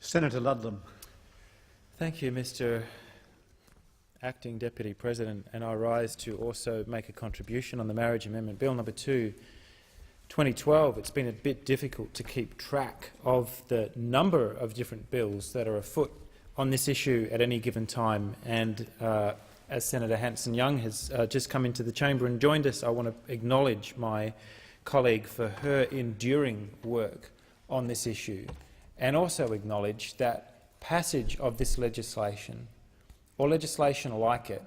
Senator Ludlam. Thank you, Mr. Acting Deputy President, and I rise to also make a contribution on the Marriage Amendment Bill No.2 2012. It's been a bit difficult to keep track of the number of different bills that are afoot on this issue at any given time, and as Senator Hanson-Young has just come into the chamber and joined us, I want to acknowledge my colleague for her enduring work on this issue, and also acknowledge that passage of this legislation, or legislation like it,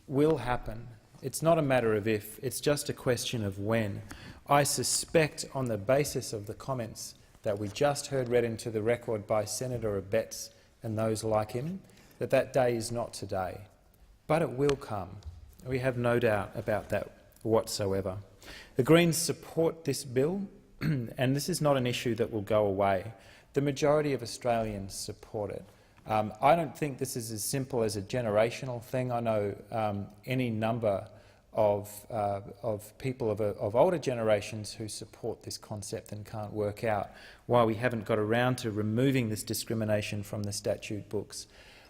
will happen. It's not a matter of if, it's just a question of when. I suspect, on the basis of the comments that we just heard read into the record by Senator Abetz and those like him, that that day is not today. But it will come. We have no doubt about that whatsoever. The Greens support this bill, and this is not an issue that will go away. The majority of Australians support it. I don't think this is as simple as a generational thing. I know any number of people of older generations who support this concept and can't work out why we haven't got around to removing this discrimination from the statute books.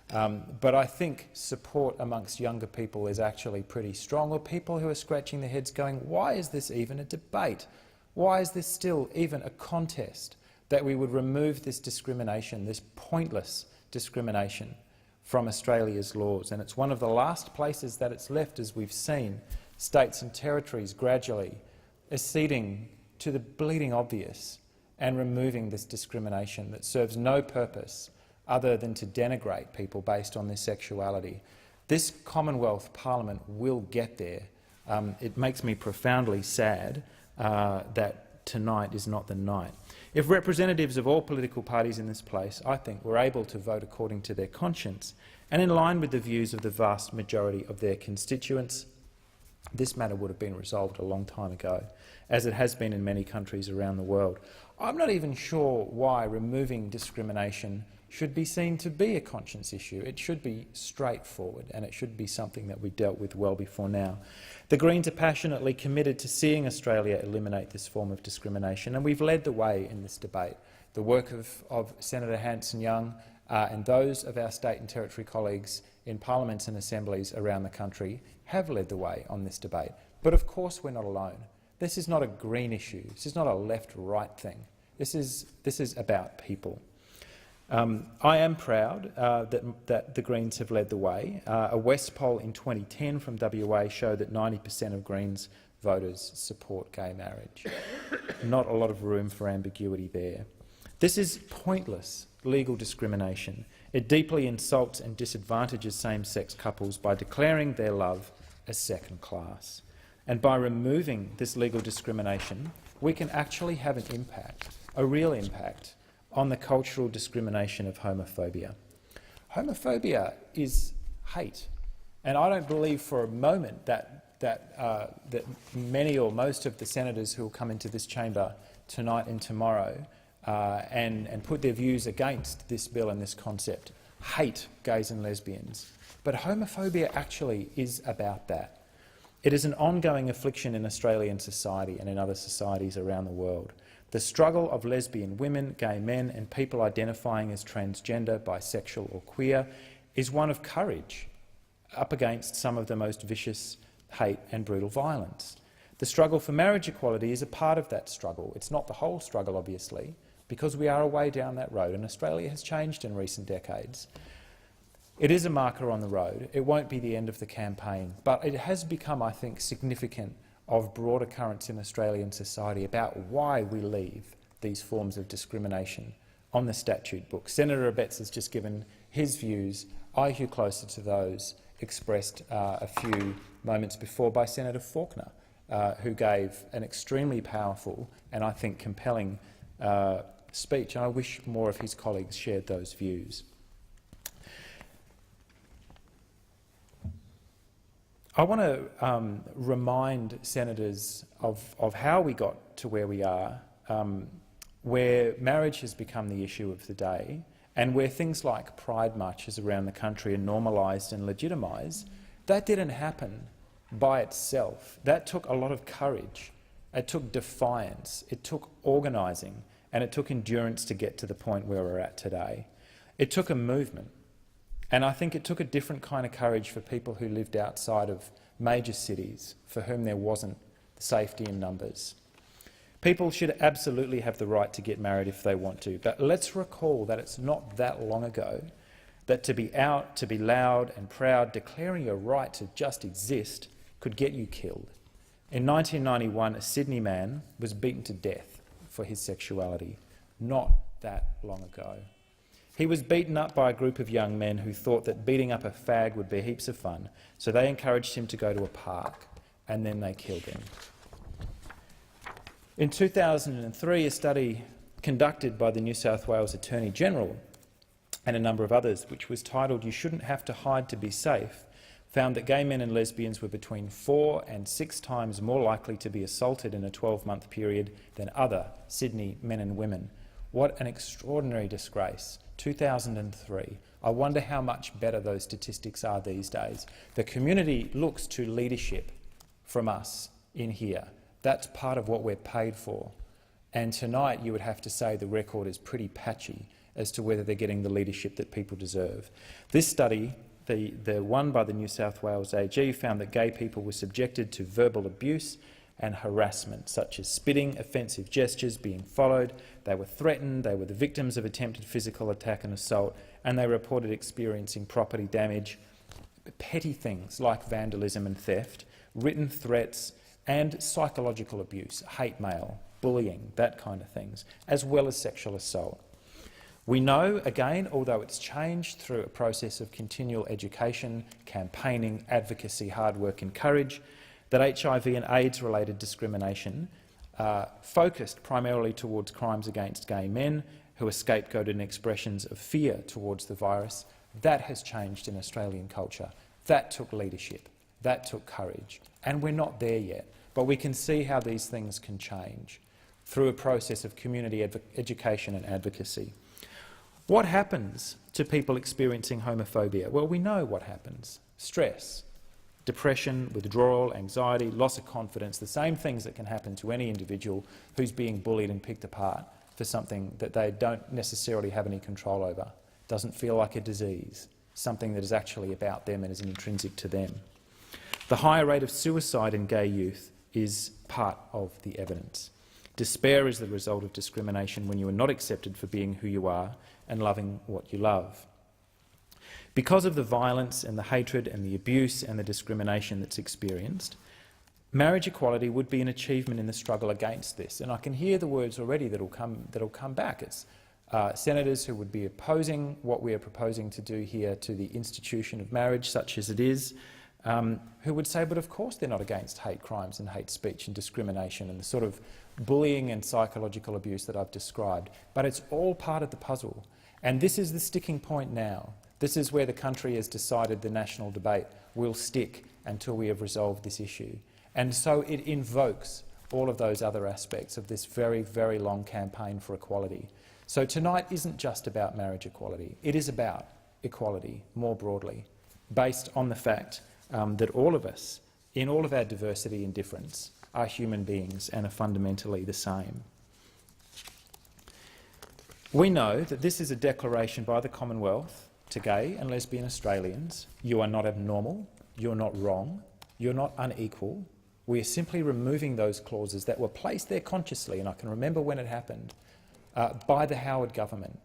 But I think support amongst younger people is actually pretty strong, or people who are scratching their heads going, why is this even a debate? Why is this still even a contest that we would remove this discrimination, this pointless discrimination, from Australia's laws? And it's one of the last places that it's left, as we've seen, states and territories gradually acceding to the bleeding obvious and removing this discrimination that serves no purpose other than to denigrate people based on their sexuality. This Commonwealth Parliament will get there. It makes me profoundly sad that tonight is not the night. If representatives of all political parties in this place, I think, were able to vote according to their conscience and in line with the views of the vast majority of their constituents, this matter would have been resolved a long time ago, as it has been in many countries around the world. I'm not even sure why removing discrimination should be seen to be a conscience issue. It should be straightforward, and it should be something that we dealt with well before now. The Greens are passionately committed to seeing Australia eliminate this form of discrimination, and we've led the way in this debate. The work of Senator Hanson-Young and those of our state and territory colleagues in parliaments and assemblies around the country have led the way on this debate. But of course we're not alone. This is not a Green issue. This is not a left-right thing. This is about people. I am proud that the Greens have led the way. A West poll in 2010 from WA showed that 90% of Greens voters support gay marriage. Not a lot of room for ambiguity there. This is pointless legal discrimination. It deeply insults and disadvantages same-sex couples by declaring their love as second class. And by removing this legal discrimination, we can actually have an impact, a real impact, on the cultural discrimination of homophobia. Homophobia is hate, and I don't believe for a moment that many or most of the senators who will come into this chamber tonight and tomorrow and put their views against this bill and this concept hate gays and lesbians. But homophobia actually is about that. It is an ongoing affliction in Australian society and in other societies around the world. The struggle of lesbian women, gay men and people identifying as transgender, bisexual or queer is one of courage up against some of the most vicious hate and brutal violence. The struggle for marriage equality is a part of that struggle. It's not the whole struggle, obviously, because we are a way down that road, and Australia has changed in recent decades. It is a marker on the road. It won't be the end of the campaign, but it has become, I think, significant of broader currents in Australian society about why we leave these forms of discrimination on the statute book. Senator Abetz has just given his views. I hew closer to those expressed a few moments before by Senator Faulkner, who gave an extremely powerful and, I think, compelling speech, and I wish more of his colleagues shared those views. I want to remind senators of how we got to where we are, where marriage has become the issue of the day, and where things like pride marches around the country are normalised and legitimised. That didn't happen by itself. That took a lot of courage. It took defiance. It took organising. and it took endurance to get to the point where we're at today. It took a movement, and I think it took a different kind of courage for people who lived outside of major cities, for whom there wasn't the safety in numbers. People should absolutely have the right to get married if they want to, but let's recall that it's not that long ago that to be out, to be loud and proud, declaring your right to just exist could get you killed. In 1991, a Sydney man was beaten to death for his sexuality, not that long ago. He was beaten up by a group of young men who thought that beating up a fag would be heaps of fun, so they encouraged him to go to a park, and then they killed him. In 2003, a study conducted by the New South Wales Attorney General and a number of others, which was titled "You Shouldn't Have to Hide to Be Safe," found that gay men and lesbians were between 4 and 6 times more likely to be assaulted in a 12-month period than other Sydney men and women. What an extraordinary disgrace. 2003. I wonder how much better those statistics are these days. The community looks to leadership from us in here. That's part of what we're paid for. And tonight you would have to say the record is pretty patchy as to whether they're getting the leadership that people deserve. This study, the one by the New South Wales AG, found that gay people were subjected to verbal abuse and harassment, such as spitting, offensive gestures, being followed. They were threatened, they were the victims of attempted physical attack and assault, and they reported experiencing property damage, petty things like vandalism and theft, written threats and psychological abuse, hate mail, bullying, that kind of things, as well as sexual assault. We know, again, although it's changed through a process of continual education, campaigning, advocacy, hard work and courage, that HIV and AIDS-related discrimination focused primarily towards crimes against gay men who are scapegoated in expressions of fear towards the virus. That has changed in Australian culture. That took leadership. That took courage. And we're not there yet, but we can see how these things can change through a process of community education and advocacy. What happens to people experiencing homophobia? Well, we know what happens. Stress, depression, withdrawal, anxiety, loss of confidence, the same things that can happen to any individual who's being bullied and picked apart for something that they don't necessarily have any control over. Doesn't feel like a disease, something that is actually about them and is intrinsic to them. The higher rate of suicide in gay youth is part of the evidence. Despair is the result of discrimination when you are not accepted for being who you are and loving what you love. Because of the violence and the hatred and the abuse and the discrimination that's experienced, marriage equality would be an achievement in the struggle against this. And I can hear the words already that'll come back. It's senators who would be opposing what we are proposing to do here to the institution of marriage, such as it is, who would say, but of course they're not against hate crimes and hate speech and discrimination and the sort of bullying and psychological abuse that I've described. But it's all part of the puzzle. And this is the sticking point now. This is where the country has decided the national debate will stick until we have resolved this issue. And so it invokes all of those other aspects of this very, very long campaign for equality. So tonight isn't just about marriage equality. It is about equality more broadly, based on the fact that all of us, in all of our diversity and difference, are human beings and are fundamentally the same. We know that this is a declaration by the Commonwealth to gay and lesbian Australians. You are not abnormal, you're not wrong, you're not unequal. We are simply removing those clauses that were placed there consciously, and I can remember when it happened, by the Howard government,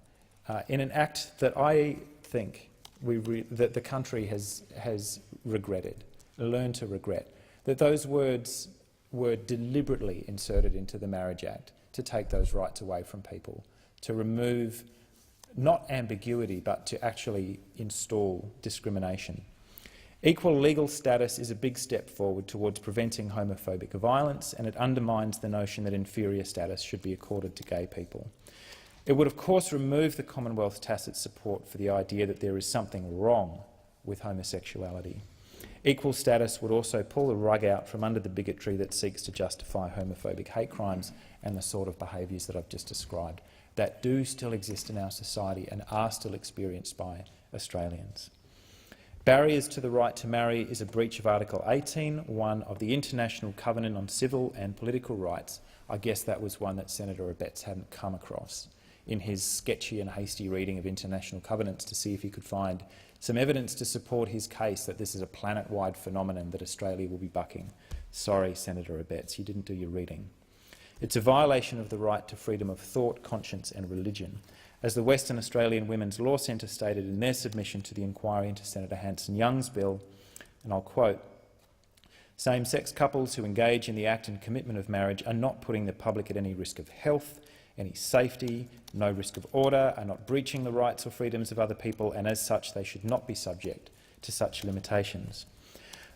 in an act that I think that the country has regretted, learned to regret, that those words were deliberately inserted into the Marriage Act to take those rights away from people, to remove not ambiguity but to actually install discrimination. Equal legal status is a big step forward towards preventing homophobic violence, and it undermines the notion that inferior status should be accorded to gay people. It would of course remove the Commonwealth's tacit support for the idea that there is something wrong with homosexuality. Equal status would also pull the rug out from under the bigotry that seeks to justify homophobic hate crimes and the sort of behaviours that I've just described that do still exist in our society and are still experienced by Australians. Barriers to the right to marry is a breach of Article 18(1) of the International Covenant on Civil and Political Rights. I guess that was one that Senator Abetz hadn't come across in his sketchy and hasty reading of international covenants to see if he could find some evidence to support his case that this is a planet-wide phenomenon that Australia will be bucking. Sorry, Senator Abetz, you didn't do your reading. It's a violation of the right to freedom of thought, conscience and religion. As the Western Australian Women's Law Centre stated in their submission to the inquiry into Senator Hanson-Young's bill, and I'll quote, "Same-sex couples who engage in the act and commitment of marriage are not putting the public at any risk of health, any safety, no risk of order, are not breaching the rights or freedoms of other people, and as such they should not be subject to such limitations."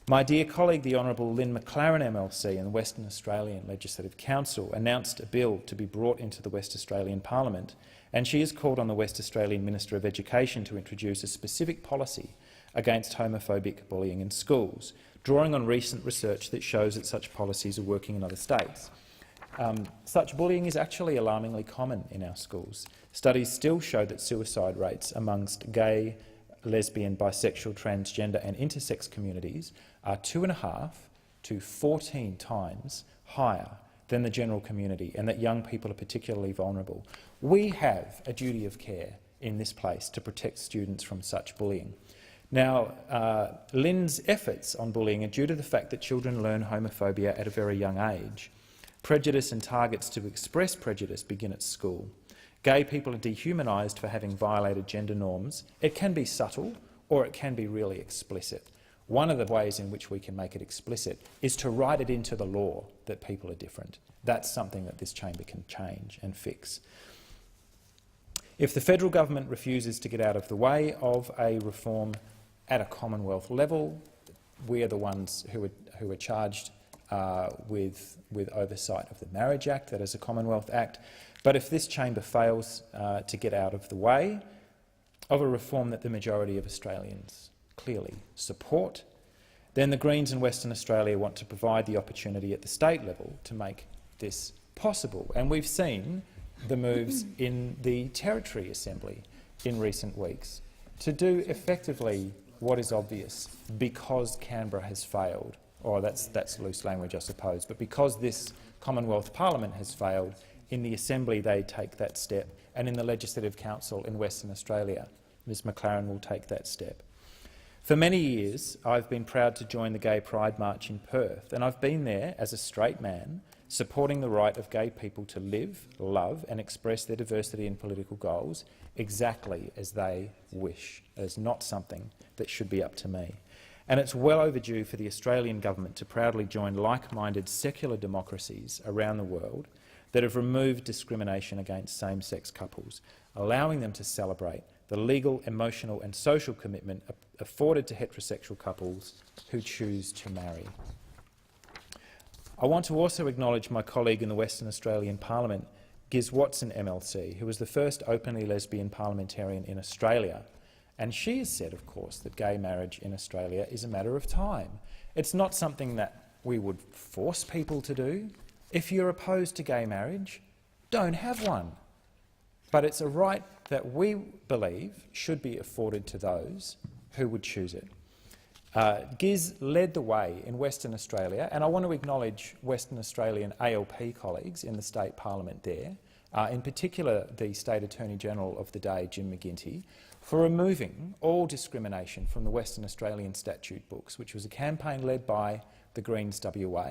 My dear colleague, the Honourable Lynn McLaren MLC in the Western Australian Legislative Council, announced a bill to be brought into the West Australian Parliament, and she has called on the West Australian Minister of Education to introduce a specific policy against homophobic bullying in schools, drawing on recent research that shows that such policies are working in other states. Such bullying is actually alarmingly common in our schools. Studies still show that suicide rates amongst gay, lesbian, bisexual, transgender and intersex communities are 2.5 to 14 times higher than the general community, and that young people are particularly vulnerable. We have a duty of care in this place to protect students from such bullying. Now, Lynn's efforts on bullying are due to the fact that children learn homophobia at a very young age. Prejudice and targets to express prejudice begin at school. Gay people are dehumanised for having violated gender norms. It can be subtle or it can be really explicit. One of the ways in which we can make it explicit is to write it into the law that people are different. That's something that this chamber can change and fix. If the federal government refuses to get out of the way of a reform at a Commonwealth level, we are the ones who are charged with oversight of the Marriage Act, that is a Commonwealth Act. But if this chamber fails to get out of the way of a reform that the majority of Australians clearly support, then the Greens in Western Australia want to provide the opportunity at the state level to make this possible. And we've seen the moves in the Territory Assembly in recent weeks to do effectively what is obvious because Canberra has failed, or that's loose language I suppose, but because this Commonwealth Parliament has failed, in the Assembly they take that step, and in the Legislative Council in Western Australia Ms McLaren will take that step. For many years I've been proud to join the Gay Pride March in Perth, and I've been there as a straight man supporting the right of gay people to live, love and express their diversity and political goals exactly as they wish. It is not something that should be up to me. And it's well overdue for the Australian government to proudly join like-minded secular democracies around the world that have removed discrimination against same-sex couples, allowing them to celebrate the legal, emotional and social commitment afforded to heterosexual couples who choose to marry. I want to also acknowledge my colleague in the Western Australian Parliament, Giz Watson MLC, who was the first openly lesbian parliamentarian in Australia. And she has said, of course, that gay marriage in Australia is a matter of time. It's not something that we would force people to do. If you're opposed to gay marriage, don't have one. But it's a right that we believe should be afforded to those who would choose it. Giz led the way in Western Australia, and I want to acknowledge Western Australian ALP colleagues in the state parliament there, in particular the State Attorney-General of the day, Jim McGuinty, for removing all discrimination from the Western Australian statute books, which was a campaign led by the Greens WA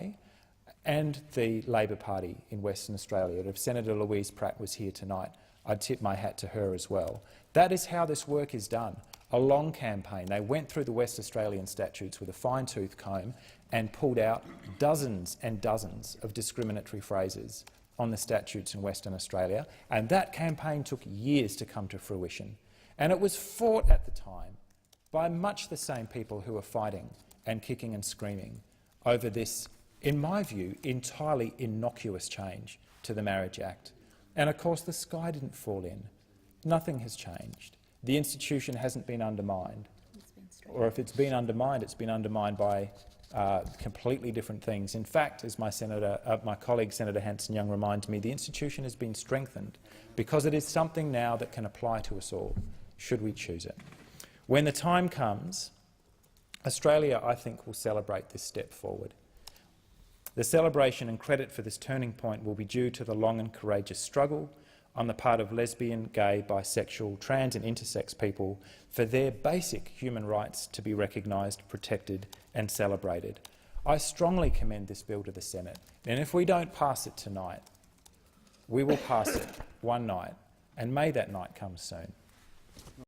and the Labor Party in Western Australia. If Senator Louise Pratt was here tonight, I'd tip my hat to her as well. That is how this work is done. A long campaign. They went through the West Australian statutes with a fine-tooth comb and pulled out dozens and dozens of discriminatory phrases on the statutes in Western Australia, and that campaign took years to come to fruition. And it was fought at the time by much the same people who are fighting and kicking and screaming over this, in my view, entirely innocuous change to the Marriage Act. And of course the sky didn't fall in. Nothing has changed. The institution hasn't been undermined. Or if it's been undermined by completely different things. In fact, as my colleague Senator Hanson-Young reminds me, the institution has been strengthened because it is something now that can apply to us all, should we choose it. When the time comes Australia, I think, will celebrate this step forward. The celebration and credit for this turning point will be due to the long and courageous struggle on the part of lesbian, gay, bisexual, trans and intersex people for their basic human rights to be recognised, protected and celebrated. I strongly commend this bill to the Senate, and if we don't pass it tonight, we will pass it one night, and may that night come soon.